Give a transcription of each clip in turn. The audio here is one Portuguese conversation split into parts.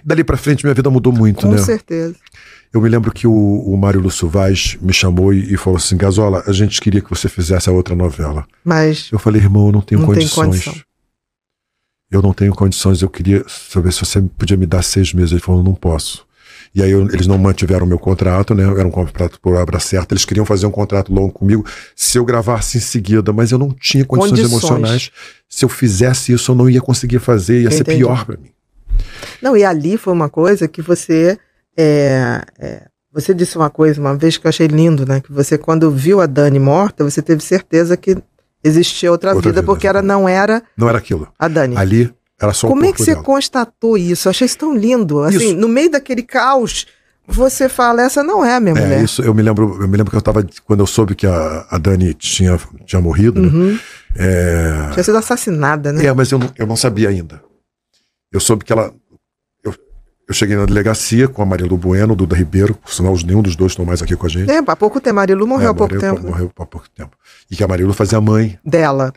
Dali pra frente minha vida mudou muito, Com né? certeza. Eu me lembro que o Mário Lúcio Vaz me chamou e falou assim, Gazola, a gente queria que você fizesse a outra novela. Mas Eu falei, irmão, eu não tenho não tem condições. condição. Eu não tenho condições, eu queria saber se você podia me dar 6 meses. Ele falou, não posso. E aí eles não mantiveram o meu contrato, né? Era um contrato por obra certa. Eles queriam fazer um contrato longo comigo se eu gravasse em seguida, mas eu não tinha condições emocionais. Se eu fizesse isso, eu não ia conseguir fazer, ia ser pior pra mim. Não, e ali foi uma coisa que você... você disse uma coisa uma vez que eu achei lindo, né? Que você, quando viu a Dani morta, você teve certeza que existia outra vida, porque não era aquilo. A Dani. Ali era só o corpo Como é que você dela. constatou isso? Eu achei isso tão lindo. Assim, Isso. no meio daquele caos, você fala, essa não é a minha mulher. Isso, eu me lembro que eu tava, quando eu soube que a Dani tinha morrido, né? Tinha sido assassinada, né? Mas eu não sabia ainda. Eu soube que ela... Eu cheguei na delegacia com a Marilu Bueno, o Duda Ribeiro, por sinal, nenhum dos dois estão mais aqui com a gente. Há pouco tempo, Marilu morreu há pouco tempo. Morreu há pouco tempo. E que a Marilu fazia a mãe dela.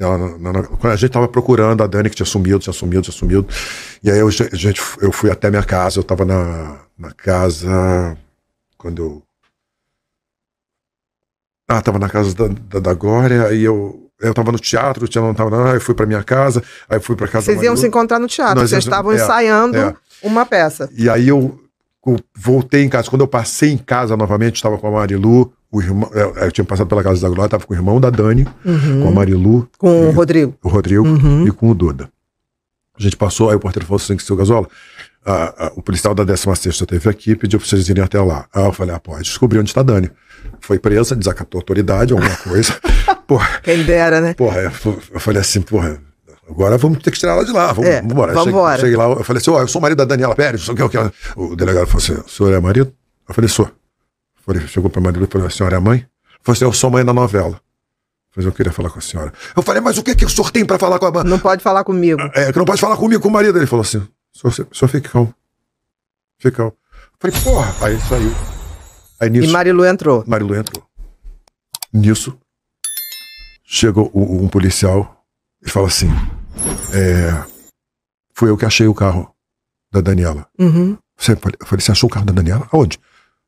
Quando a gente tava procurando a Dani, que tinha sumido. E aí eu fui até minha casa, eu tava na casa... Quando eu... tava na casa da Glória, aí eu tava no teatro, não tava, aí fui pra minha casa, aí fui pra casa da Vocês iam se encontrar no teatro, vocês estavam ensaiando uma peça. E aí eu voltei em casa. Quando eu passei em casa novamente, estava com a Marilu, o irmão, eu tinha passado pela casa da Glória, estava com o irmão da Dani, com a Marilu. Com o Rodrigo. O Rodrigo e com o Duda. A gente passou, aí o porteiro falou assim, que seu Gazola, o policial da 16ª teve aqui, pediu pra vocês irem até lá. Aí eu falei, pode descobrir onde está a Dani. Foi presa, desacatou a autoridade, alguma coisa. Porra, quem dera, né? Porra, eu falei assim, agora vamos ter que tirar ela de lá, vamos embora. Cheguei lá, eu falei assim, eu sou o marido da Daniela Pérez, o delegado falou assim, o senhor é marido? Eu falei, sou. Chegou pra Marilu e falou, a senhora é a mãe? Eu falei assim, eu sou mãe da novela. Mas eu queria falar com a senhora. Eu falei, mas o que o senhor tem pra falar com a mãe? Não pode falar comigo. Que não pode falar comigo, com o marido. Ele falou assim, o senhor fica calmo. Fica calmo. Eu falei, porra, aí saiu. Aí, nisso, e Marilu entrou. Nisso, chegou um policial e falou assim, fui eu que achei o carro da Daniela. Eu falei, você achou o carro da Daniela? Aonde?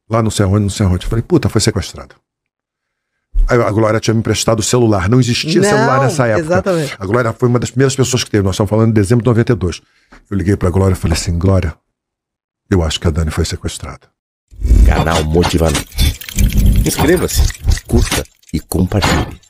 Lá não sei aonde. Eu falei, puta, foi sequestrada. Aí a Glória tinha me emprestado o celular. Não existia celular nessa época. Exatamente. A Glória foi uma das primeiras pessoas que teve. Nós estamos falando de dezembro de 92. Eu liguei pra Glória e falei assim, Glória, eu acho que a Dani foi sequestrada. Canal Motivamente. Inscreva-se, curta e compartilhe.